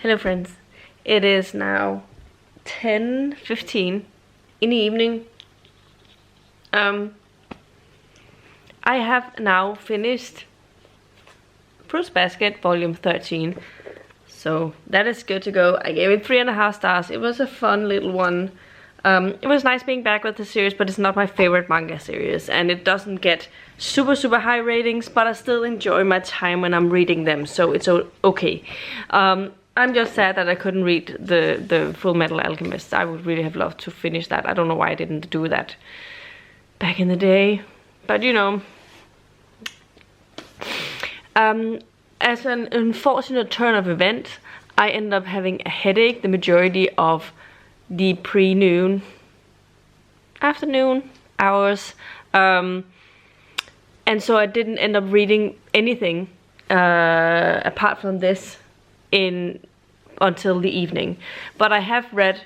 Hello friends, it is now 10:15 in the evening. I have now finished Fruits Basket volume 13, so that is good to go. I gave it 3.5 stars. It was a fun little one. It was nice being back with the series, but it's not my favorite manga series, and it doesn't get super high ratings, but I still enjoy my time when I'm reading them, so it's okay. I'm just sad that I couldn't read the Full Metal Alchemist. I would really have loved to finish that. I don't know why I didn't do that back in the day, but you know. As an unfortunate turn of events, I ended up having a headache the majority of the afternoon hours, and so I didn't end up reading anything apart from this until the evening. But I have read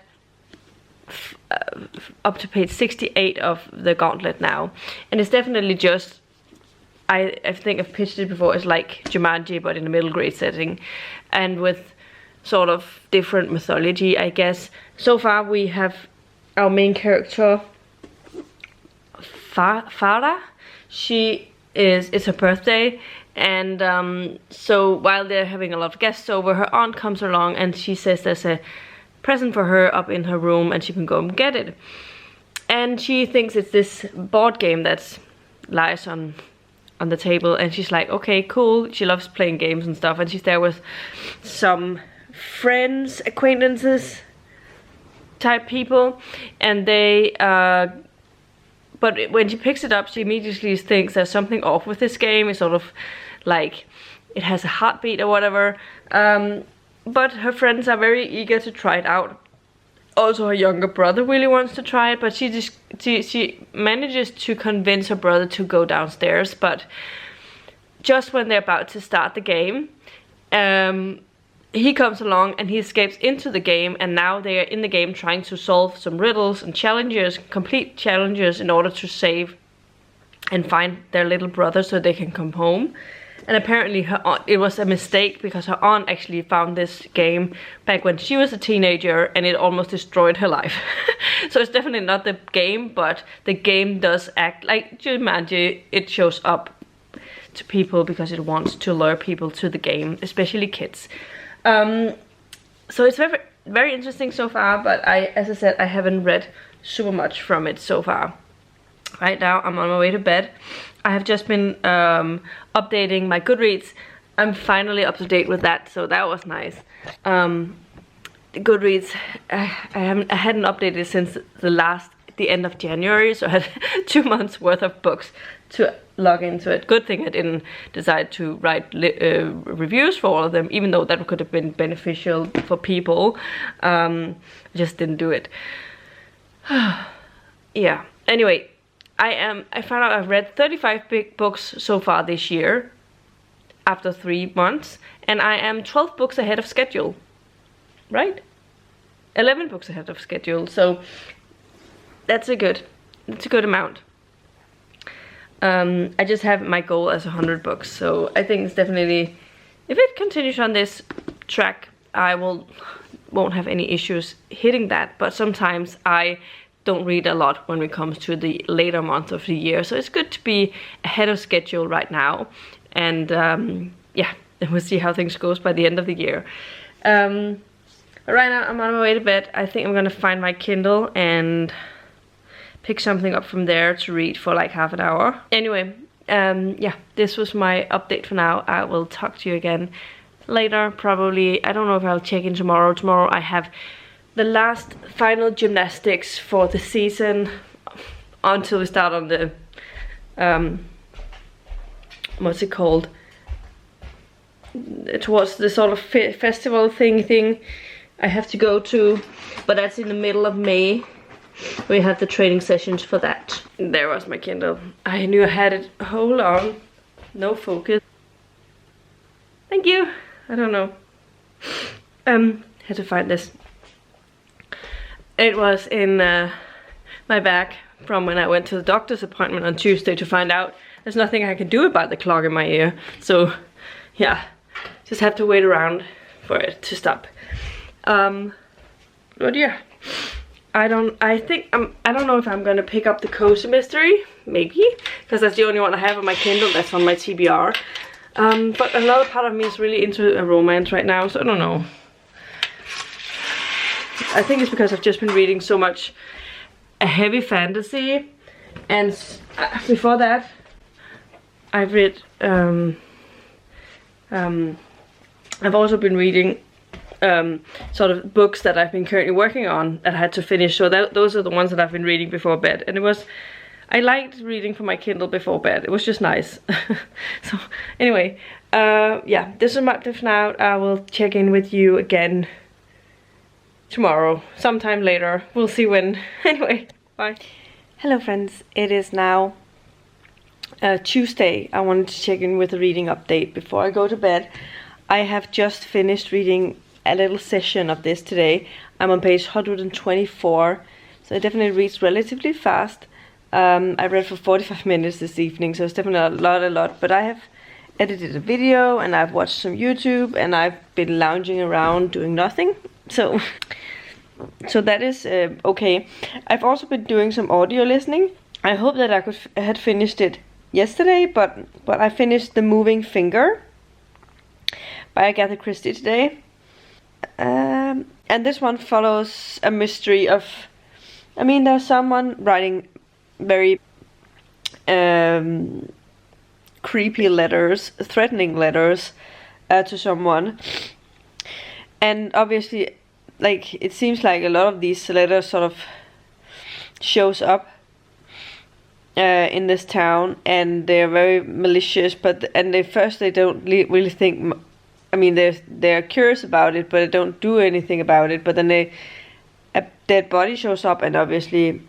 up to page 68 of the Gauntlet now, and it's definitely just, I think I've pitched it before, it's like Jumanji but in a middle grade setting and with sort of different mythology, I guess. So far we have our main character Farah. It's her birthday, and so while they're having a lot of guests over, her aunt comes along and she says there's a present for her up in her room and she can go and get it. And she thinks it's this board game that lies on the table, and she's like, okay, cool. She loves playing games and stuff, and she's there with some friends, acquaintances type people, and they but when she picks it up, she immediately thinks there's something off with this game. It's sort of like it has a heartbeat or whatever, but her friends are very eager to try it out. Also, her younger brother really wants to try it, but she manages to convince her brother to go downstairs. But just when they're about to start the game, he comes along and he escapes into the game, and now they are in the game trying to solve some riddles and challenges, complete challenges, in order to save and find their little brother so they can come home. And apparently her aunt, it was a mistake, because her aunt actually found this game back when she was a teenager and it almost destroyed her life. So it's definitely not the game, but the game does act like Jumanji. It shows up to people because it wants to lure people to the game, especially kids. So it's very interesting so far, but as I said, I haven't read super much from it so far. Right now I'm on my way to bed. I have just been updating my Goodreads. I'm finally up to date with that, so that was nice. Goodreads, I hadn't updated since the end of January, so I had 2 months worth of books to log into it. Good thing I didn't decide to write reviews for all of them, even though that could have been beneficial for people. I just didn't do it. Yeah, anyway. I found out I've read 35 big books so far this year, after 3 months, and I am 12 books ahead of schedule, right? 11 books ahead of schedule, so that's a good amount. I just have my goal as 100 books, so I think it's definitely, if it continues on this track, I won't have any issues hitting that. But sometimes I don't read a lot when it comes to the later months of the year, so it's good to be ahead of schedule right now. And yeah, we'll see how things goes by the end of the year. But right now I'm on my way to bed. I think I'm gonna find my Kindle and pick something up from there to read for like half an hour. Anyway, yeah, this was my update for now. I will talk to you again later, probably. I don't know if I'll check in tomorrow. Tomorrow I have the last final gymnastics for the season until we start on the what's it called, towards the sort of festival thing I have to go to, but that's in the middle of May. We have the training sessions for that. There was my Kindle. I knew I had it. Hold on, no focus. Thank you. I don't know. Had to find this. It was in my bag from when I went to the doctor's appointment on Tuesday to find out there's nothing I can do about the clog in my ear. So yeah, just have to wait around for it to stop. But yeah, I don't know if I'm gonna pick up the Cozy Mystery, maybe, because that's the only one I have on my Kindle. That's on my TBR. But another part of me is really into a romance right now, so I don't know. I think it's because I've just been reading so much a heavy fantasy, and before that I've read I've also been reading sort of books that I've been currently working on that I had to finish, so those are the ones that I've been reading before bed, and I liked reading from my Kindle before bed. It was just nice. So anyway, yeah, this is my update now. I will check in with you again tomorrow, sometime later. We'll see when. Anyway, bye. Hello friends, it is now Tuesday. I wanted to check in with a reading update before I go to bed. I have just finished reading a little session of this today. I'm on page 124, so it definitely reads relatively fast. I read for 45 minutes this evening, so it's definitely a lot, but I have edited a video and I've watched some YouTube and I've been lounging around doing nothing, so that is okay. I've also been doing some audio listening. I hope that I had finished it yesterday, but I finished The Moving Finger by Agatha Christie today. And this one follows a mystery of, I mean, there's someone writing very creepy letters, threatening letters to someone, and obviously, like, it seems like a lot of these letters sort of shows up in this town, and they're very malicious, and they don't really think, I mean, they're curious about it, but they don't do anything about it, but then a dead body shows up, and obviously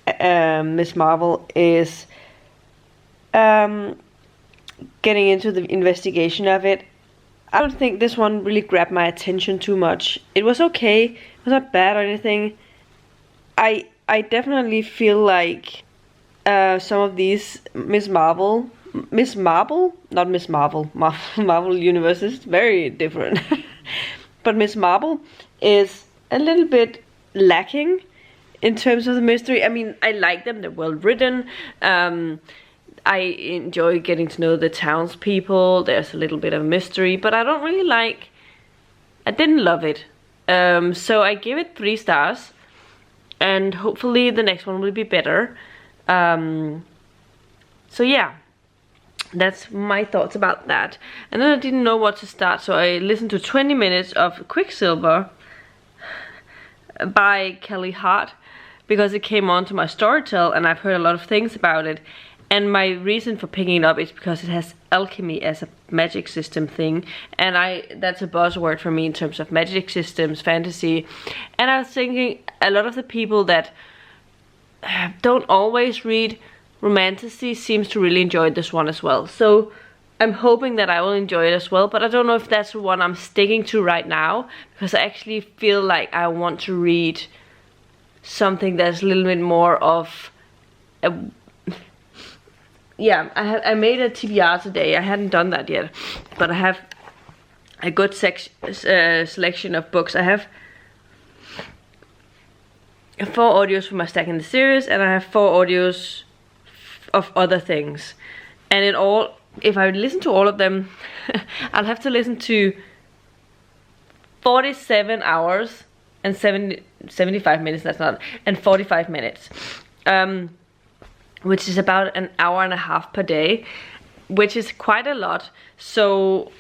Miss Marvel is getting into the investigation of it. I don't think this one really grabbed my attention too much. It was okay, it was not bad or anything. I definitely feel like some of these Marvel universe is very different. But Miss Marvel is a little bit lacking in terms of the mystery. I mean, I like them, they're well written. I enjoy getting to know the townspeople. There's a little bit of mystery, but I didn't love it. So I give it 3 stars, and hopefully the next one will be better. So yeah, that's my thoughts about that. And then I didn't know what to start, so I listened to 20 minutes of Quicksilver by Kelly Hart, because it came on to my Storytel and I've heard a lot of things about it. And my reason for picking it up is because it has alchemy as a magic system thing, and that's a buzzword for me in terms of magic systems, fantasy. And I was thinking a lot of the people that don't always read romantasy seems to really enjoy this one as well. So I'm hoping that I will enjoy it as well, but I don't know if that's the one I'm sticking to right now, because I actually feel like I want to read something that's a little bit more of a, yeah, I made a TBR today. I hadn't done that yet, but I have a good selection of books. I have 4 audios for my Stack in the Series, and I have 4 audios of other things. And in all, if I listen to all of them, I'll have to listen to 47 hours and 75 minutes, that's not, and 45 minutes. Which is about an hour and a half per day, which is quite a lot. So,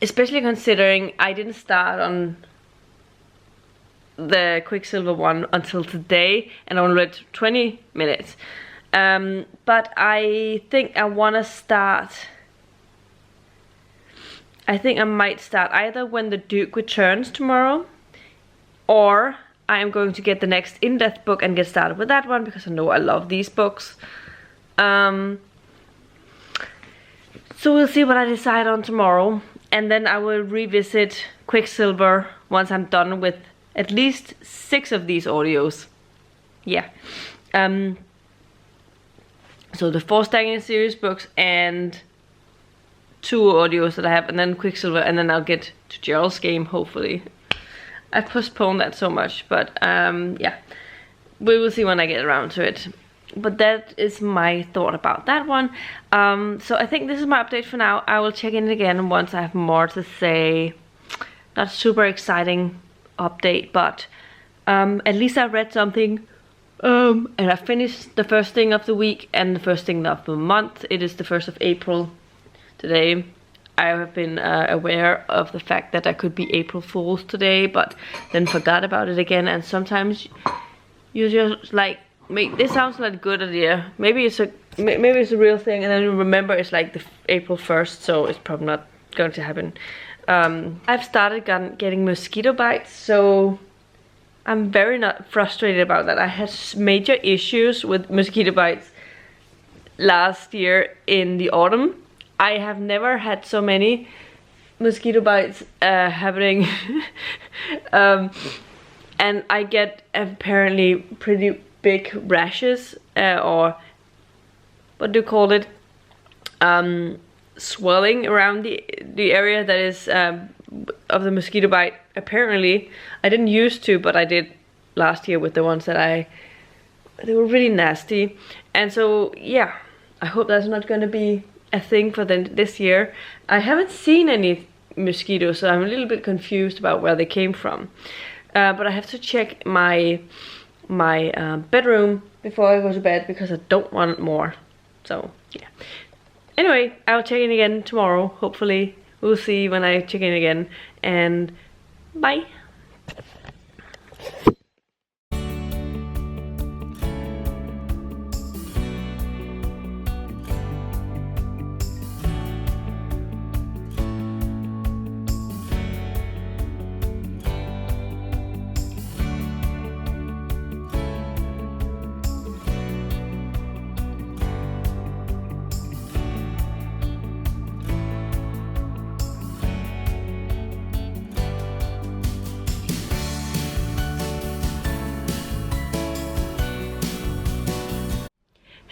especially considering I didn't start on the Quicksilver one until today, and I only read 20 minutes. But I think I want to start, I think I might start either when the Duke returns tomorrow, or I am going to get the next In Death book and get started with that one, because I know I love these books. So we'll see what I decide on tomorrow, and then I will revisit Quicksilver once I'm done with at least 6 of these audios. Yeah. So the 4 Stack in the Series books and 2 audios that I have, and then Quicksilver, and then I'll get to Gerald's game, hopefully. I've postponed that so much, but yeah, we will see when I get around to it. But that is my thought about that one. So I think this is my update for now. I will check in again once I have more to say. Not super exciting update, but at least I read something. And I finished the first thing of the week and the first thing of the month. It is the 1st of April today. I have been aware of the fact that I could be April Fool's today, but then forgot about it again. And sometimes you just like, this sounds like a good idea. Maybe it's a real thing, and then you remember it's like the April 1st, so it's probably not going to happen. I've started getting mosquito bites, so I'm very not frustrated about that. I had major issues with mosquito bites last year in the autumn. I have never had so many mosquito bites happening. And I get apparently pretty big rashes, or what do you call it? Swelling around the area that is of the mosquito bite. Apparently, I didn't used to, but I did last year with the ones that they were really nasty. And so yeah, I hope that's not going to be a thing for this year. I haven't seen any mosquitoes, so I'm a little bit confused about where they came from. But I have to check my bedroom before I go to bed, because I don't want more. So yeah. Anyway, I'll check in again tomorrow. Hopefully, we'll see when I check in again. And bye.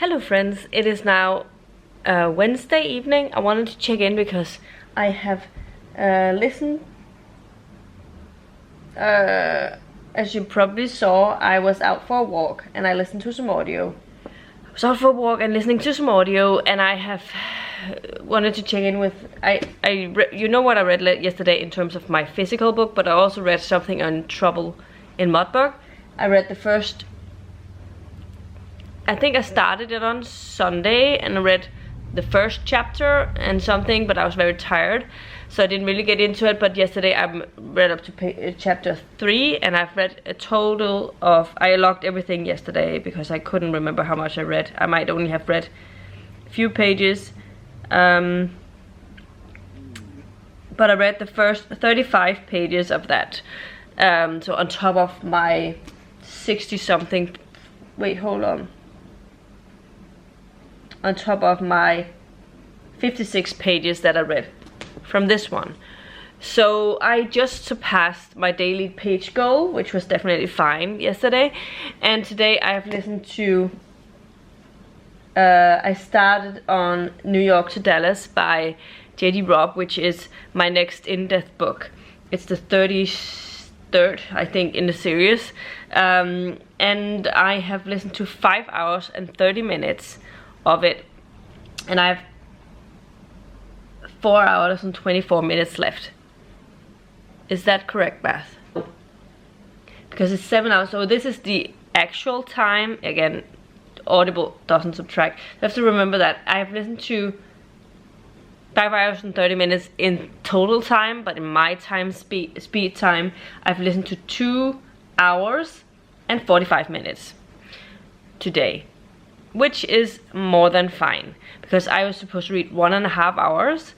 Hello friends, it is now Wednesday evening. I wanted to check in because I have listened, as you probably saw, I was out for a walk and I listened to some audio. I was out for a walk and listening to some audio, and I have wanted to check in with, you know what I read yesterday in terms of my physical book, but I also read something on Trouble in Mudbug. I read the first, I think I started it on Sunday, and I read the first chapter and something, but I was very tired, so I didn't really get into it. But yesterday I read up to chapter 3, and I've read a total of, I logged everything yesterday because I couldn't remember how much I read. I might only have read a few pages, but I read the first 35 pages of that. So on top of my 60 something, wait, hold on. On top of my 56 pages that I read from this one. So I just surpassed my daily page goal, which was definitely fine yesterday. And today I have listened to, I started on New York to Dallas by J.D. Robb, which is my next in-depth book. It's the 33rd, I think, in the series. And I have listened to 5 hours and 30 minutes of it, and I have 4 hours and 24 minutes left. Is that correct math? Because it's 7 hours, so this is the actual time. Again, Audible doesn't subtract. You have to remember that I have listened to 5 hours and 30 minutes in total time, but in my time speed time, I've listened to 2 hours and 45 minutes today, which is more than fine, because I was supposed to read 1.5 hours,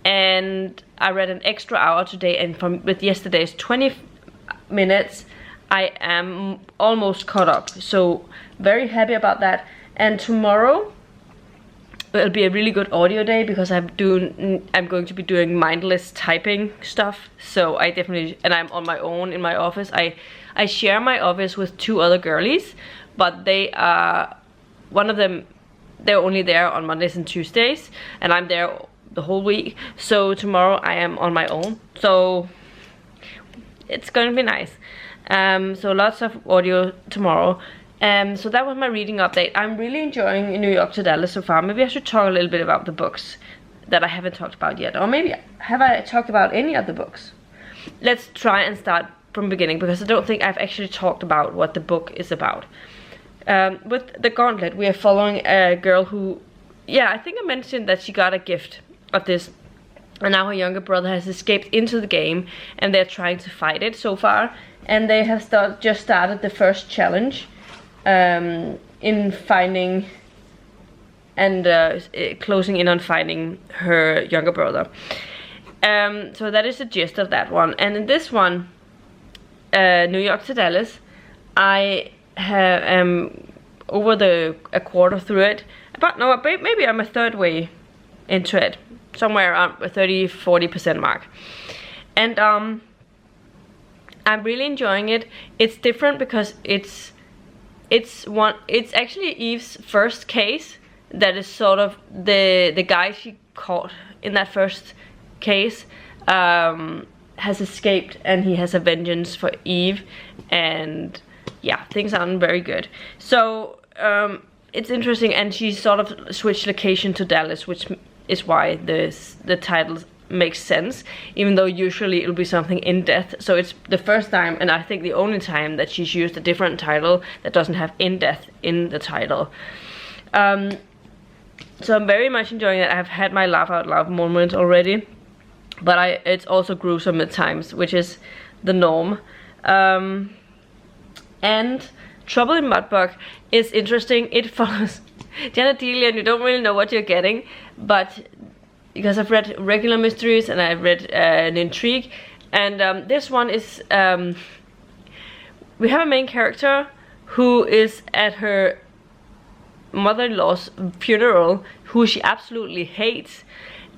and I read an extra hour today, and with yesterday's 20 minutes I am almost caught up, so very happy about that. And tomorrow it'll be a really good audio day, because I'm going to be doing mindless typing stuff. So I definitely, and I'm on my own in my office. I share my office with 2 other girlies, but they are, one of them, they're only there on Mondays and Tuesdays, and I'm there the whole week. So tomorrow I am on my own. So it's gonna be nice. So lots of audio tomorrow. So that was my reading update. I'm really enjoying New York to Dallas so far. Maybe I should talk a little bit about the books that I haven't talked about yet. Or maybe, have I talked about any of the books? Let's try and start from the beginning, because I don't think I've actually talked about what the book is about. With The Gauntlet, we are following a girl who, I think I mentioned that she got a gift of this, and now her younger brother has escaped into the game, and they're trying to fight it so far. And they have just started the first challenge in finding and closing in on finding her younger brother. So that is the gist of that one. And in this one, New York to Dallas, I have over a quarter through it. Maybe I'm a third way into it, somewhere around a 30-40% mark. And I'm really enjoying it. It's different because it's actually Eve's first case. That is sort of the guy she caught in that first case has escaped, and he has a vengeance for Eve, and yeah, things aren't very good. So it's interesting, and she sort of switched location to Dallas, which is why the title makes sense, even though usually it'll be something in death. So it's the first time, and I think the only time, that she's used a different title that doesn't have in death in the title. So I'm very much enjoying it. I've had my laugh out loud moment already, but it's also gruesome at times, which is the norm. And Trouble in Mudbox is interesting. It follows Janet Delia, and you don't really know what you're getting, but because I've read regular mysteries and I've read an intrigue, and this one is we have a main character who is at her mother-in-law's funeral, who she absolutely hates,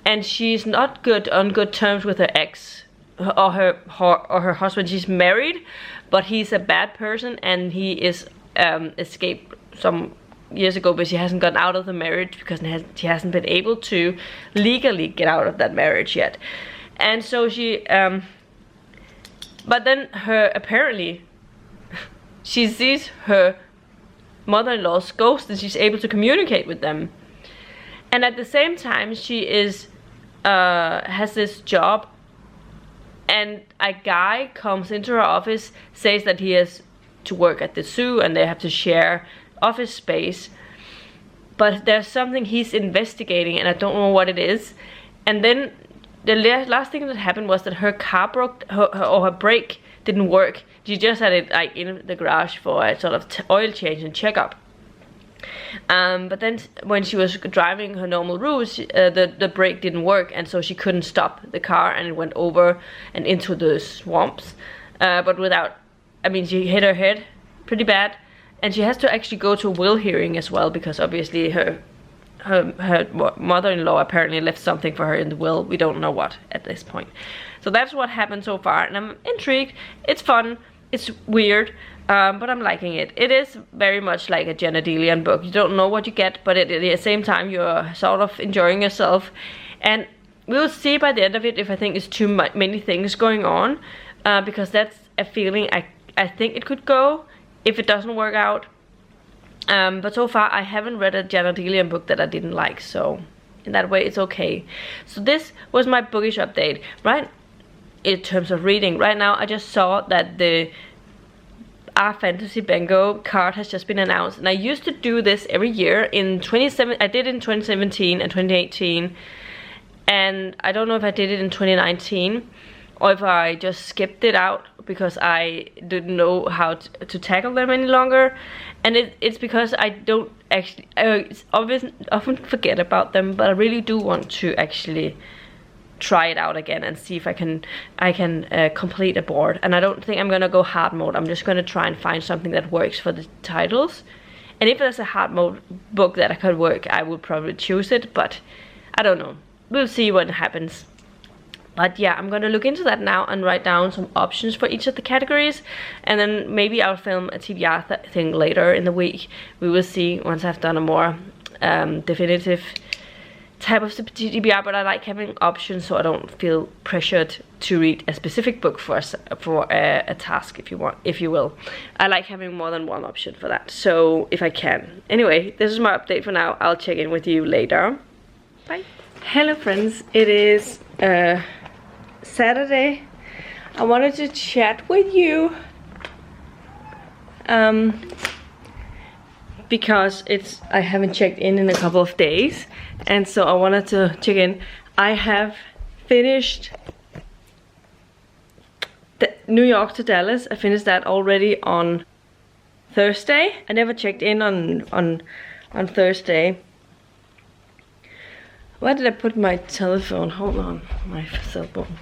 and she's not on good terms with her ex or her husband. She's married, but he's a bad person, and he is escaped some years ago, but she hasn't gotten out of the marriage because she hasn't been able to legally get out of that marriage yet. And so she but then apparently she sees her mother-in-law's ghost, and she's able to communicate with them. And at the same time, she has this job, and a guy comes into her office, says that he has to work at the zoo and they have to share office space, but there's something he's investigating, and I don't know what it is. And then the last thing that happened was that her car broke, her brake didn't work. She just had it like in the garage for a sort of oil change and checkup. But then when she was driving her normal route, the brake didn't work, and so she couldn't stop the car, and it went over and into the swamps. But she hit her head pretty bad, and she has to actually go to a will hearing as well, because obviously her mother-in-law apparently left something for her in the will. We don't know what at this point. So that's what happened so far, and I'm intrigued. It's fun. It's weird. But I'm liking it. It is very much like a Jenna Dealian book. You don't know what you get, but at the same time you're sort of enjoying yourself. And we'll see by the end of it if I think it's too many things going on, because that's a feeling I think it could go if it doesn't work out. But so far I haven't read a Jenna Dealian book that I didn't like, so in that way it's okay. So this was my bookish update, right? In terms of reading, right now I just saw that the Our Fantasy Bingo card has just been announced, and I used to do this every year. I did it in 2017 and 2018, and I don't know if I did it in 2019 or if I just skipped it out because I didn't know how to tackle them any longer. And it's because I don't actually, often forget about them, but I really do want to actually try it out again and see if I can complete a board. And I don't think I'm gonna go hard mode. I'm just gonna try and find something that works for the titles, and if there's a hard mode book that I could work, I would probably choose it, but I don't know. We'll see what happens. But yeah, I'm gonna look into that now and write down some options for each of the categories, and then maybe I'll film a TBR thing later in the week. We will see once I've done a more definitive type of TBR, but I like having options so I don't feel pressured to read a specific book for a task, if you will. I like having more than one option for that, so if I can. Anyway, this is my update for now. I'll check in with you later. Bye. Hello friends, it is Saturday. I wanted to chat with you because I haven't checked in a couple of days, and so I wanted to check in. I have finished the New York to Dallas. I finished that already on Thursday. I never checked in on Thursday. Where did I put my telephone? Hold on, my cell phone.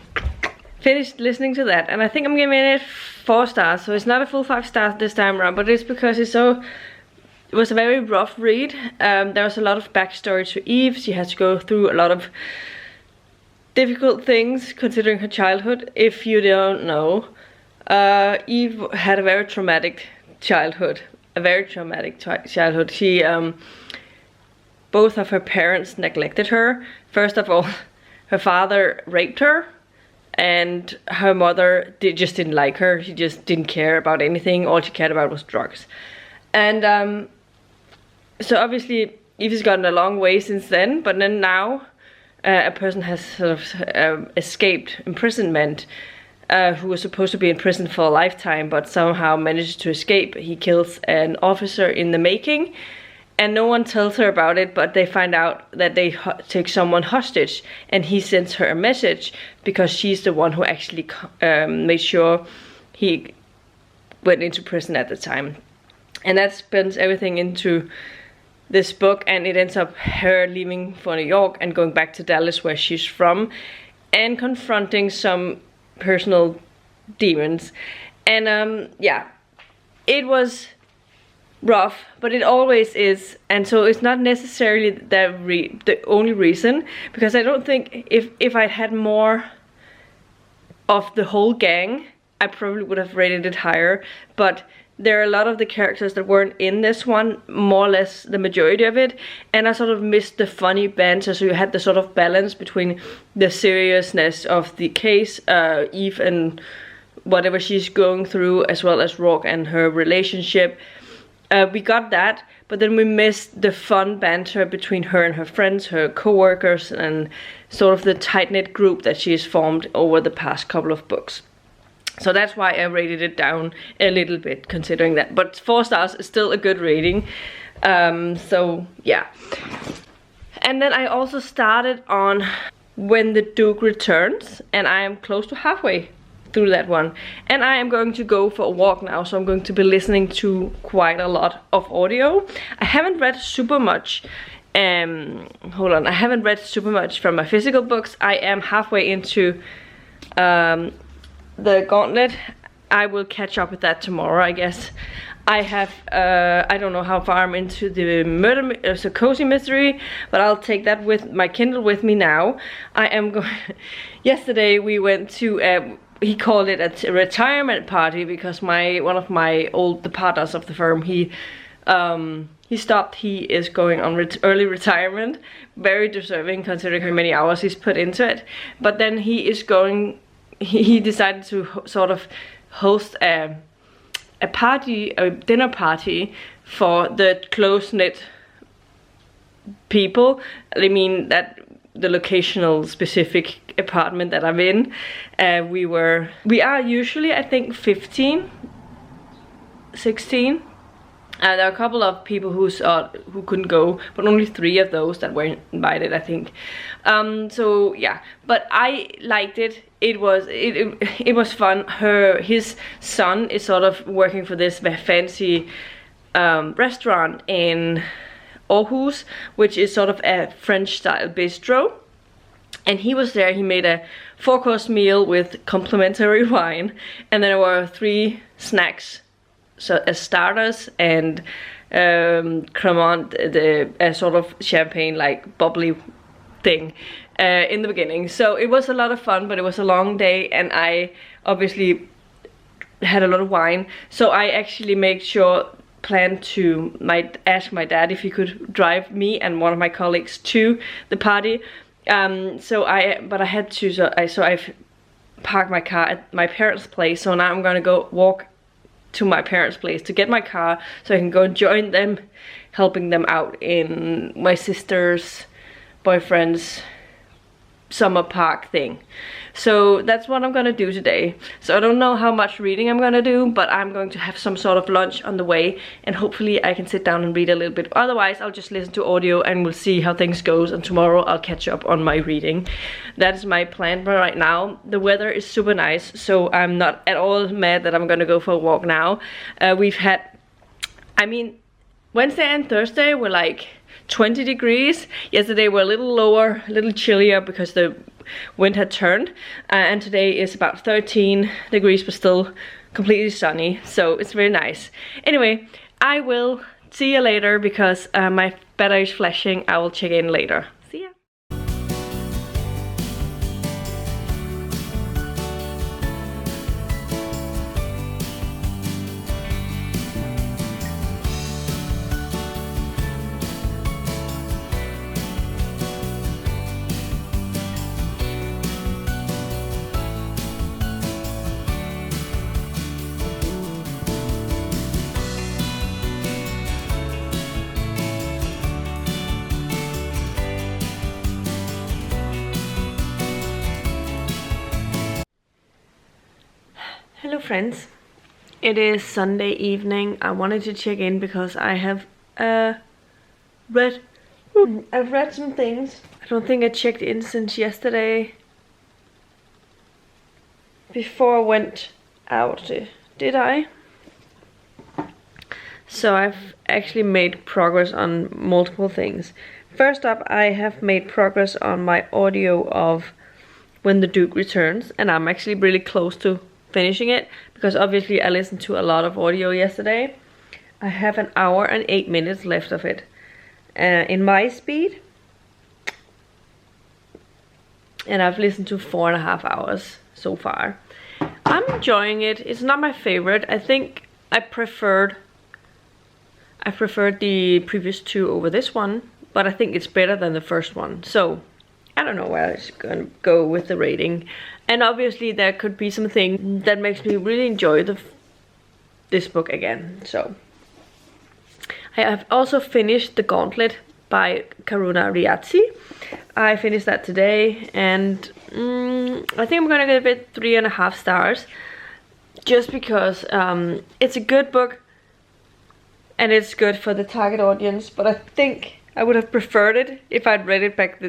Finished listening to that, and I think I'm giving it 4 stars. So it's not a full 5 stars this time around, but it's because it was a very rough read. There was a lot of backstory to Eve. She had to go through a lot of difficult things considering her childhood. If you don't know, Eve had a very traumatic childhood. She both of her parents neglected her. First of all, her father raped her, and her mother just didn't like her. She just didn't care about anything. All she cared about was drugs. And so obviously Eve has gotten a long way since then, but then now a person has sort of escaped imprisonment, who was supposed to be in prison for a lifetime, but somehow managed to escape. He kills an officer in the making, and no one tells her about it, but they find out that they take someone hostage, and he sends her a message because she's the one who actually made sure he went into prison at the time. And that spins everything into this book, and it ends up her leaving for New York and going back to Dallas, where she's from, and confronting some personal demons. And yeah, it was rough, but it always is, and so it's not necessarily the only reason, because I don't think if I'd had more of the whole gang, I probably would have rated it higher. But there are a lot of the characters that weren't in this one, more or less the majority of it, and I sort of missed the funny banter, so you had the sort of balance between the seriousness of the case, Eve and whatever she's going through, as well as Rourke and her relationship. We got that, but then we missed the fun banter between her and her friends, her co-workers, and sort of the tight-knit group that she has formed over the past couple of books. So that's why I rated it down a little bit, considering that. But 4 stars is still a good rating. So yeah. And then I also started on When the Duke Returns, and I am close to halfway through that one, and I am going to go for a walk now, so I'm going to be listening to quite a lot of audio. I haven't read super much. Hold on, I haven't read super much from my physical books. I am halfway into the Gauntlet. I will catch up with that tomorrow, I guess. I have I don't know how far I'm into the murder, so cozy mystery, but I'll take that with my Kindle with me now. I am going. Yesterday we went to he called it a retirement party, because one of the partners of the firm, he stopped. He is going on early retirement, very deserving considering how many hours he's put into it. But then he is going. He decided to sort of host a dinner party for the close-knit people. I mean, that the locational specific apartment that I'm in, we are usually, I think, 15, 16. There are a couple of people who couldn't go, but only 3 of those that were invited, I think. So yeah, but I liked it. It was fun. His son is sort of working for this fancy restaurant in Aarhus, which is sort of a French-style bistro. And he was there. He made a 4-course meal with complimentary wine, and there were 3 snacks, so as starters, and Cremant, the sort of champagne like bubbly thing in the beginning. So it was a lot of fun, but it was a long day, and I obviously had a lot of wine, so I actually made sure planned to ask my dad if he could drive me and one of my colleagues to the party. But I had to, so I've parked my car at my parents' place. So now I'm gonna go walk to my parents' place to get my car so I can go and join them, helping them out in my sister's boyfriend's summer park thing. So that's what I'm gonna do today. So I don't know how much reading I'm gonna do, but I'm going to have some sort of lunch on the way, and hopefully I can sit down and read a little bit. Otherwise I'll just listen to audio and we'll see how things goes, and tomorrow I'll catch up on my reading. That is my plan for right now. The weather is super nice, so I'm not at all mad that I'm gonna go for a walk now. We've had, I mean, Wednesday and Thursday were like 20 degrees. Yesterday were a little lower, a little chillier because the wind had turned, and today is about 13 degrees but still completely sunny, so it's very nice. Anyway, I will see you later because my battery is flashing. I will check in later. See ya. Hello friends, it is Sunday evening. I wanted to check in because I have read some things. I don't think I checked in since yesterday before I went out, did I? So I've actually made progress on multiple things. First up, I have made progress on my audio of When the Duke Returns, and I'm actually really close to finishing it because obviously I listened to a lot of audio yesterday. I have 1 hour and 8 minutes left of it in my speed, and I've listened to 4.5 hours so far. I'm enjoying it. It's not my favorite. I think I preferred the previous two over this one, but I think it's better than the first one. So I don't know where it's gonna go with the rating. And obviously there could be something that makes me really enjoy this book again. So I have also finished The Gauntlet by Karuna Ragazzi. I finished that today, and I think I'm gonna give it 3.5 stars, just because it's a good book and it's good for the target audience. But I think I would have preferred it if I'd read it back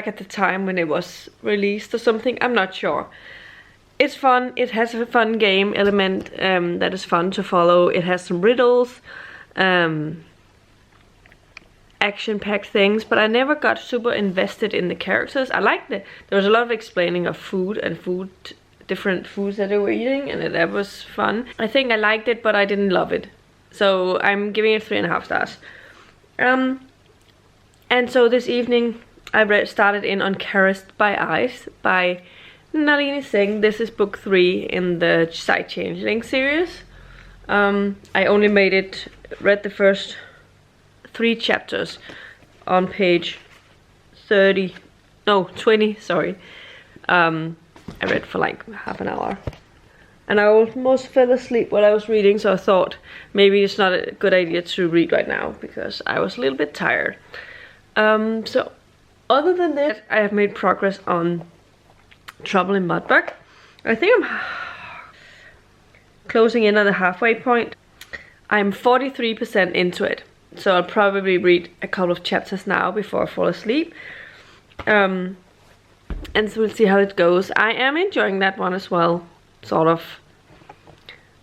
at the time when it was released or something. I'm not sure. It's fun. It has a fun game element that is fun to follow. It has some riddles, action-packed things, but I never got super invested in the characters. I liked it. There was a lot of explaining of food and different foods that they were eating, and that was fun. I think I liked it, but I didn't love it. So I'm giving it 3.5 stars. And so this evening I started in on Caressed by Ice by Nalini Singh. This is book 3 in the Side Changeling series. I only read the first 3 chapters on page 20, sorry. I read for like half an hour. And I almost fell asleep while I was reading, so I thought maybe it's not a good idea to read right now because I was a little bit tired. So other than that, I have made progress on Trouble in Mudbug. I think I'm closing in on the halfway point. I'm 43% into it, so I'll probably read a couple of chapters now before I fall asleep. And so we'll see how it goes. I am enjoying that one as well, sort of.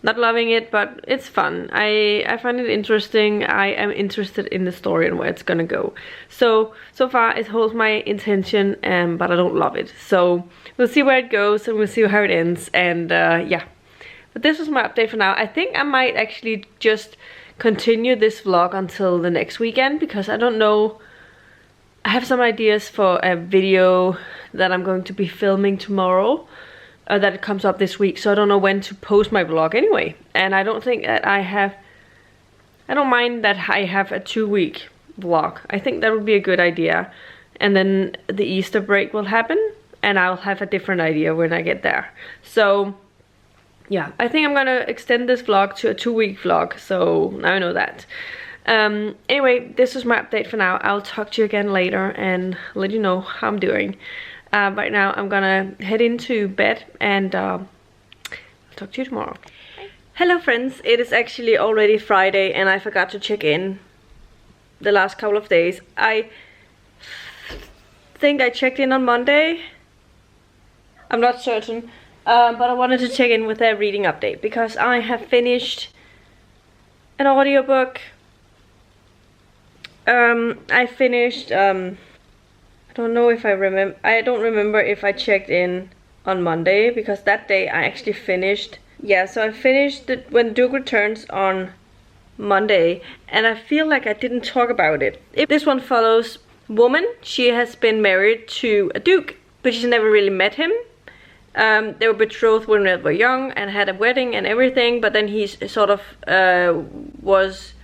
Not loving it, but it's fun. I find it interesting. I am interested in the story and where it's gonna go. So far it holds my intention, but I don't love it. So we'll see where it goes and we'll see how it ends. And yeah, but this was my update for now. I think I might actually just continue this vlog until the next weekend, because I don't know. I have some ideas for a video that I'm going to be filming tomorrow. That comes up this week, so I don't know when to post my vlog anyway. And I don't think that I have I don't mind that I have a 2-week vlog. I think that would be a good idea. And then the Easter break will happen and I'll have a different idea when I get there. So yeah, I think I'm gonna extend this vlog to a 2-week vlog, so now I know that. Anyway, this is my update for now. I'll talk to you again later and let you know how I'm doing. Right now I'm gonna head into bed and I'll talk to you tomorrow. Hello friends, it is actually already Friday and I forgot to check in the last couple of days. I think I checked in on Monday. I'm not certain, but I wanted to check in with a reading update because I have finished an audiobook. I finished, I don't know if I remember, I don't remember if I checked in on Monday because that day I actually finished. Yeah, so I finished it When Duke Returns on Monday, and I feel like I didn't talk about it. If this one follows woman, she has been married to a duke, but she's never really met him. They were betrothed when they were young and had a wedding and everything, but then he sort of was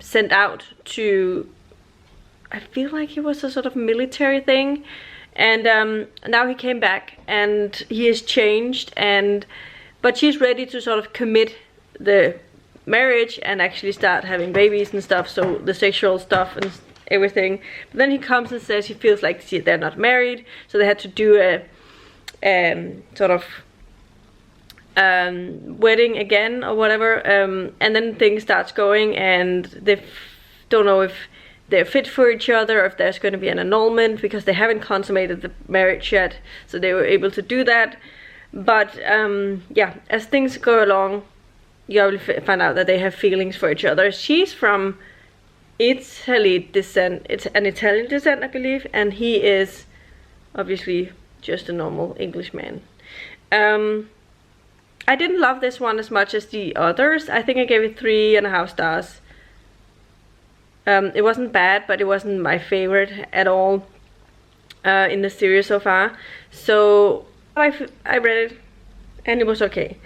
sent out to, I feel like it was a sort of military thing, and now he came back and he has changed, but she's ready to sort of commit the marriage and actually start having babies and stuff, so the sexual stuff and everything. But then he comes and says he feels like they're not married, so they had to do a sort of wedding again or whatever, and then things starts going and they don't know if they're fit for each other or if there's going to be an annulment because they haven't consummated the marriage yet, so they were able to do that. But yeah, as things go along, you will find out that they have feelings for each other. She's from Italy descent, it's an Italian descent I believe, and he is obviously just a normal English man. I didn't love this one as much as the others. I think I gave it 3.5 stars. It wasn't bad, but it wasn't my favorite at all in the series so far. So I read it and it was okay.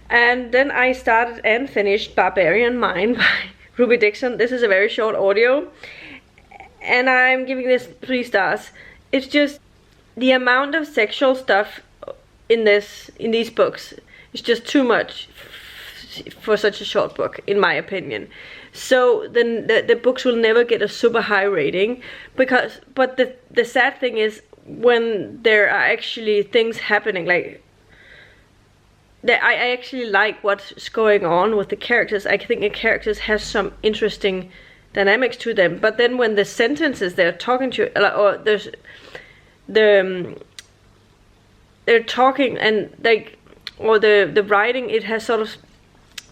And then I started and finished Barbarian Mind by Ruby Dixon. This is a very short audio and I'm giving this 3 stars. It's just the amount of sexual stuff in these books is just too much for such a short book, in my opinion. So then the books will never get a super high rating but the sad thing is when there are actually things happening, like I actually like what's going on with the characters. I think the characters have some interesting dynamics to them, but then when the sentences they're talking to, or they're talking and like, or the writing, it has sort of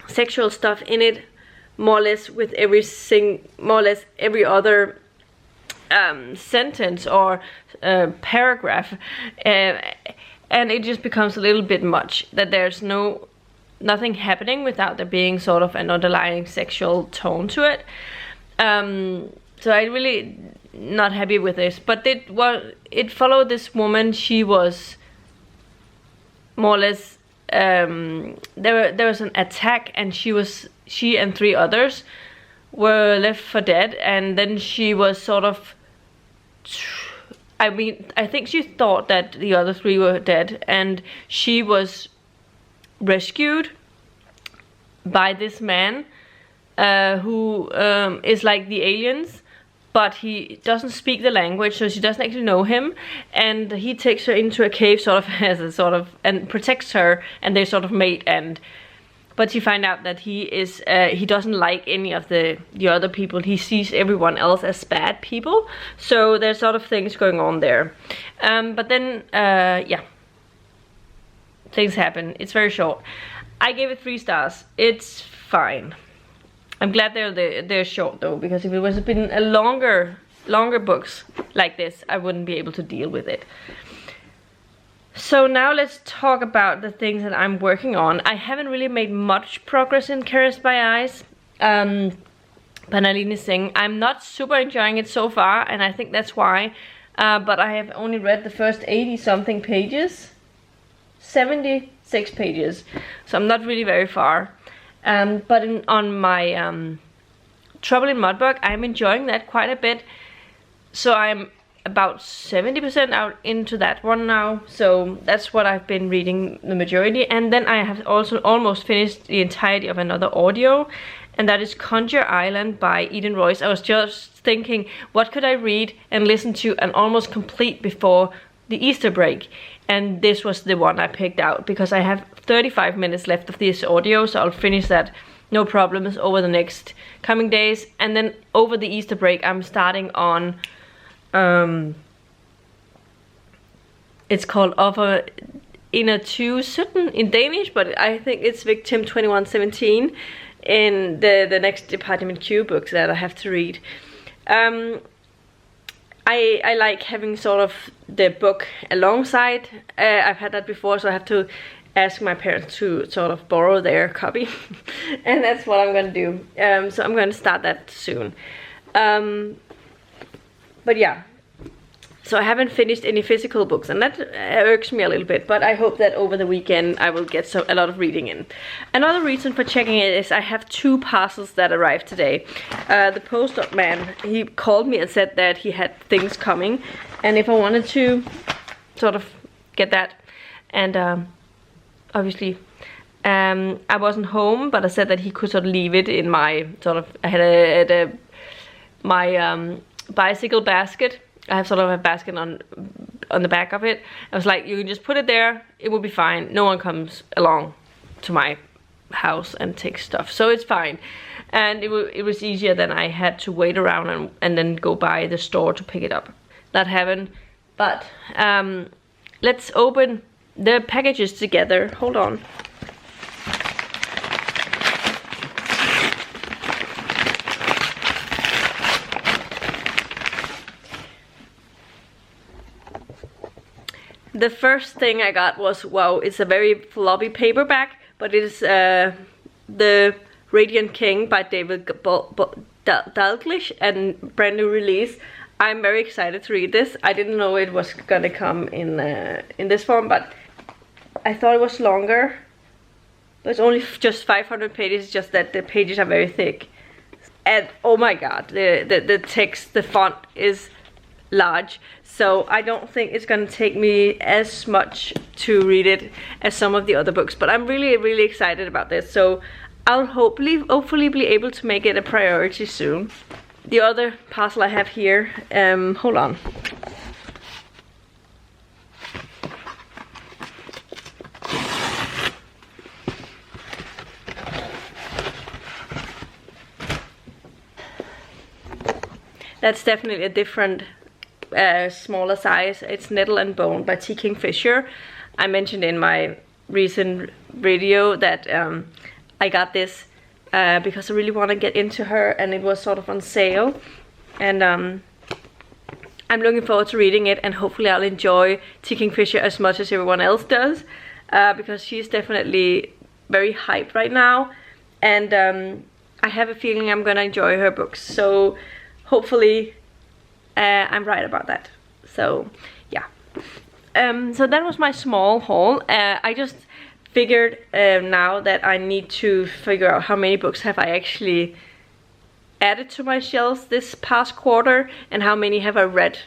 sexual stuff in it, more or less with more or less every other sentence or paragraph, and it just becomes a little bit much, that there's nothing happening without there being sort of an underlying sexual tone to it. So I really not happy with this, but it followed this woman. She was more or less there was an attack and she and 3 others were left for dead, and then she was sort of, I mean, I think she thought that the other 3 were dead, and she was rescued by this man who is like the aliens, but he doesn't speak the language, so she doesn't actually know him, and he takes her into a cave sort of as a sort of, and protects her, and they sort of mate, but you find out that he doesn't like any of the other people. He sees everyone else as bad people, so there's sort of things going on there. But then yeah, things happen. It's very short. I gave it 3 stars. It's fine. I'm glad they're short though, because if it was been a longer books like this, I wouldn't be able to deal with it. So now let's talk about the things that I'm working on. I haven't really made much progress in Caressed by Ice, by Nalini Singh. I'm not super enjoying it so far, and I think that's why. But I have only read the first 80-something pages, 76 pages, so I'm not really very far. But on my Trouble in Mudbug, I'm enjoying that quite a bit. So I'm about 70% out into that one now. So that's what I've been reading the majority. And then I have also almost finished the entirety of another audio, and that is Conjure Island by Eden Royce. I was just thinking, what could I read and listen to and almost complete before the Easter break? And this was the one I picked out because I have 35 minutes left of this audio, so I'll finish that no problems over the next coming days. And then over the Easter break I'm starting on it's called Offer Inner 2 Sutton in Danish, but I think it's Victim 2117 in the next Department Q books that I have to read. I like having sort of the book alongside. I've had that before, so I have to ask my parents to sort of borrow their copy. And that's what I'm gonna do. So I'm gonna start that soon. But yeah, so I haven't finished any physical books, and that irks me a little bit, but I hope that over the weekend I will get a lot of reading in. Another reason for checking it is I have 2 parcels that arrived today. The postman, he called me and said that he had things coming, and if I wanted to sort of get that, and obviously I wasn't home, but I said that he could sort of leave it in my sort of, I had my bicycle basket. I have sort of a basket on the back of it. I was like, you can just put it there, it will be fine. No one comes along to my house and takes stuff, so it's fine. And it was easier than I had to wait around and then go by the store to pick it up. That happened, but let's open the packages together. Hold on. The first thing I got was, wow, it's a very floppy paperback, but it is The Radiant King by David Dalglish, and brand new release. I'm very excited to read this. I didn't know it was gonna come in this form, but I thought it was longer. But it's only just 500 pages, just that the pages are very thick. And oh my god, the text, the font is large, so I don't think it's gonna take me as much to read it as some of the other books, but I'm really excited about this, so I'll hopefully be able to make it a priority soon. The other parcel I have here, hold on. That's definitely a different smaller size. It's Nettle and Bone by T. Kingfisher. I mentioned in my recent video that I got this because I really want to get into her, and it was sort of on sale, and I'm looking forward to reading it, and hopefully I'll enjoy T. Kingfisher as much as everyone else does, because she's definitely very hyped right now, and I have a feeling I'm gonna enjoy her books, so hopefully I'm right about that. So yeah, so that was my small haul. I just figured now that I need to figure out how many books have I actually added to my shelves this past quarter, and how many have I read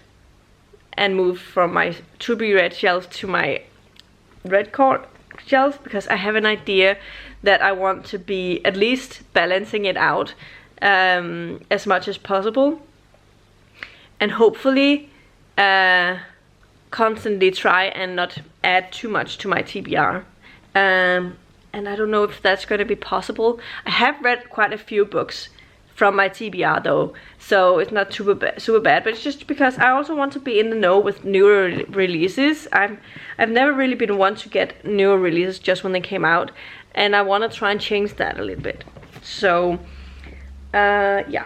and moved from my to be read shelves to my read shelves, because I have an idea that I want to be at least balancing it out as much as possible, and hopefully constantly try and not add too much to my TBR. And I don't know if that's going to be possible. I have read quite a few books from my TBR though, so it's not super bad, but it's just because I also want to be in the know with newer releases. I've never really been one to get newer releases just when they came out, and I want to try and change that a little bit. So yeah,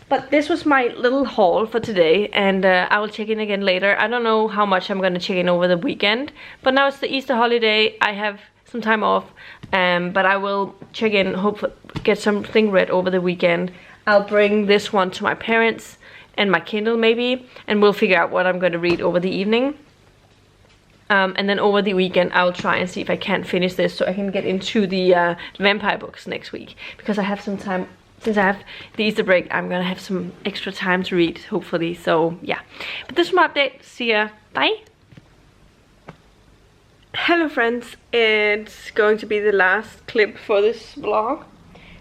but this was my little haul for today, and I will check in again later. I don't know how much I'm gonna check in over the weekend, but now it's the Easter holiday. I have some time off, but I will check in, hopefully get something read over the weekend. I'll bring this one to my parents and my Kindle maybe, and we'll figure out what I'm going to read over the evening. And then over the weekend I'll try and see if I can finish this so I can get into the vampire books next week, because I have some time since I have the Easter break, I'm gonna have some extra time to read, hopefully. So yeah, but this is my update. See ya, bye. Hello friends, it's going to be the last clip for this vlog,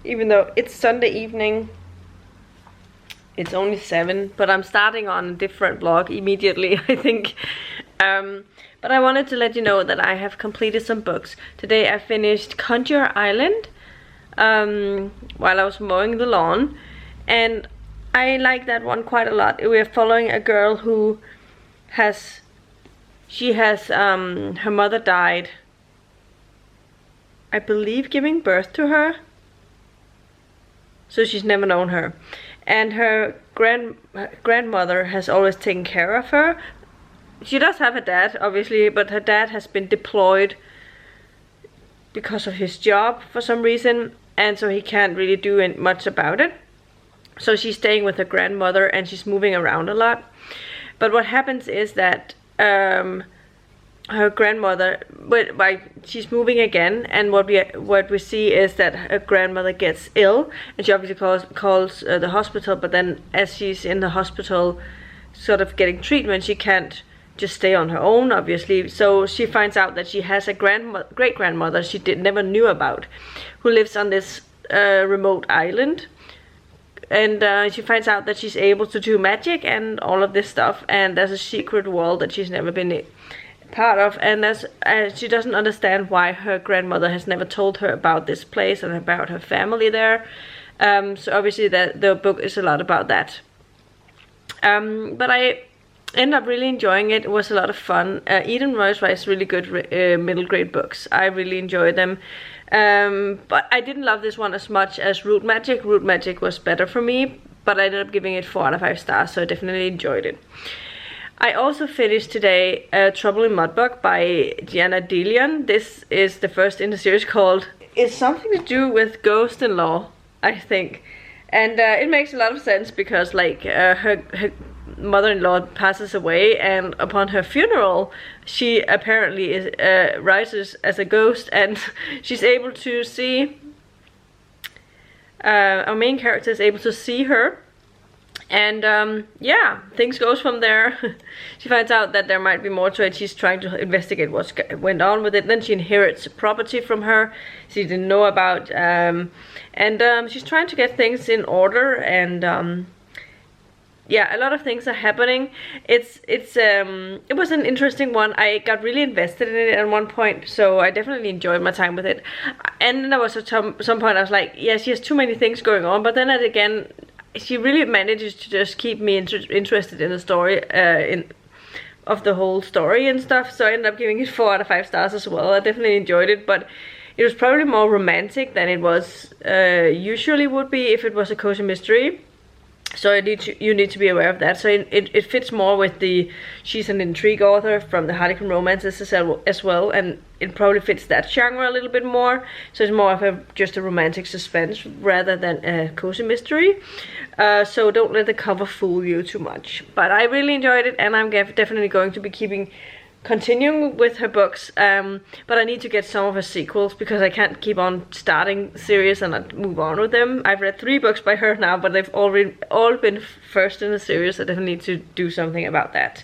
even though it's Sunday evening. It's only 7, but I'm starting on a different vlog immediately, I think. But I wanted to let you know that I have completed some books. Today I finished Conjure Island while I was mowing the lawn, and I like that one quite a lot. We are following a girl who has her mother died, I believe, giving birth to her, so she's never known her, and her grandmother has always taken care of her. She does have a dad, obviously, but her dad has been deployed because of his job for some reason, and so he can't really do much about it. So she's staying with her grandmother and she's moving around a lot. But what happens is that her grandmother, she's moving again, and what we see is that her grandmother gets ill, and she obviously calls the hospital. But then, as she's in the hospital, sort of getting treatment, she can't just stay on her own, obviously. So she finds out that she has a great grandmother she never knew about, who lives on this remote island, and she finds out that she's able to do magic and all of this stuff, and there's a secret world that she's never been part of, and she doesn't understand why her grandmother has never told her about this place and about her family there. So obviously the book is a lot about that, but I ended up really enjoying it. It was a lot of fun. Eden Royce writes really good middle grade books. I really enjoy them. But I didn't love this one as much as Root Magic. Root Magic was better for me, but I ended up giving it 4 out of 5 stars, so I definitely enjoyed it. I also finished today Trouble in Mudbug by Gianna DeLeon. This is the first in the series called... It's something to do with ghost-in-law, I think. And it makes a lot of sense because, like, her mother-in-law passes away, and upon her funeral she apparently rises as a ghost, and she's able to see, our main character is able to see her, and yeah, things goes from there. She finds out that there might be more to it. She's trying to investigate what went on with it. Then she inherits property from her she didn't know about, and she's trying to get things in order, and yeah, a lot of things are happening. It was an interesting one. I got really invested in it at one point, so I definitely enjoyed my time with it. And then there was some point I was like, yeah, she has too many things going on, but then again, she really manages to just keep me interested in the story, of the whole story and stuff. So I ended up giving it 4 out of 5 stars as well. I definitely enjoyed it, but it was probably more romantic than it was usually would be if it was a cozy mystery. So you need to be aware of that. So it fits more with she's an intrigue author from the Harlequin romances as well, and it probably fits that genre a little bit more. So it's more of just a romantic suspense rather than a cozy mystery. So don't let the cover fool you too much. But I really enjoyed it, and I'm definitely going to be continuing with her books, but I need to get some of her sequels because I can't keep on starting series and not move on with them. I've read 3 books by her now, but they've all been first in the series. I definitely need to do something about that.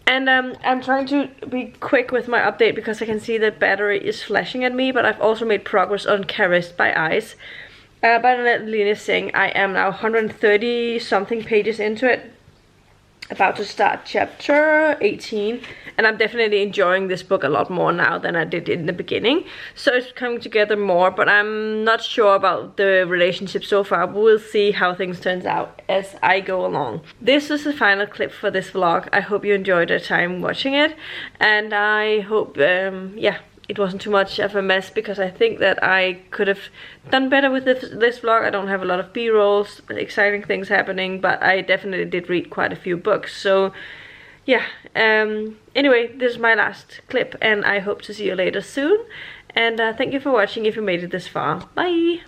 And I'm trying to be quick with my update because I can see that battery is flashing at me, but I've also made progress on Caressed by Ice by Lena Singh. I am now 130 something pages into it, about to start chapter 18, and I'm definitely enjoying this book a lot more now than I did in the beginning. So it's coming together more, but I'm not sure about the relationship so far. We'll see how things turns out as I go along. This is the final clip for this vlog. I hope you enjoyed your time watching it, and I hope yeah, it wasn't too much of a mess, because I think that I could have done better with this vlog. I don't have a lot of b-rolls, exciting things happening, but I definitely did read quite a few books. So yeah, anyway, this is my last clip, and I hope to see you later soon. And thank you for watching if you made it this far. Bye!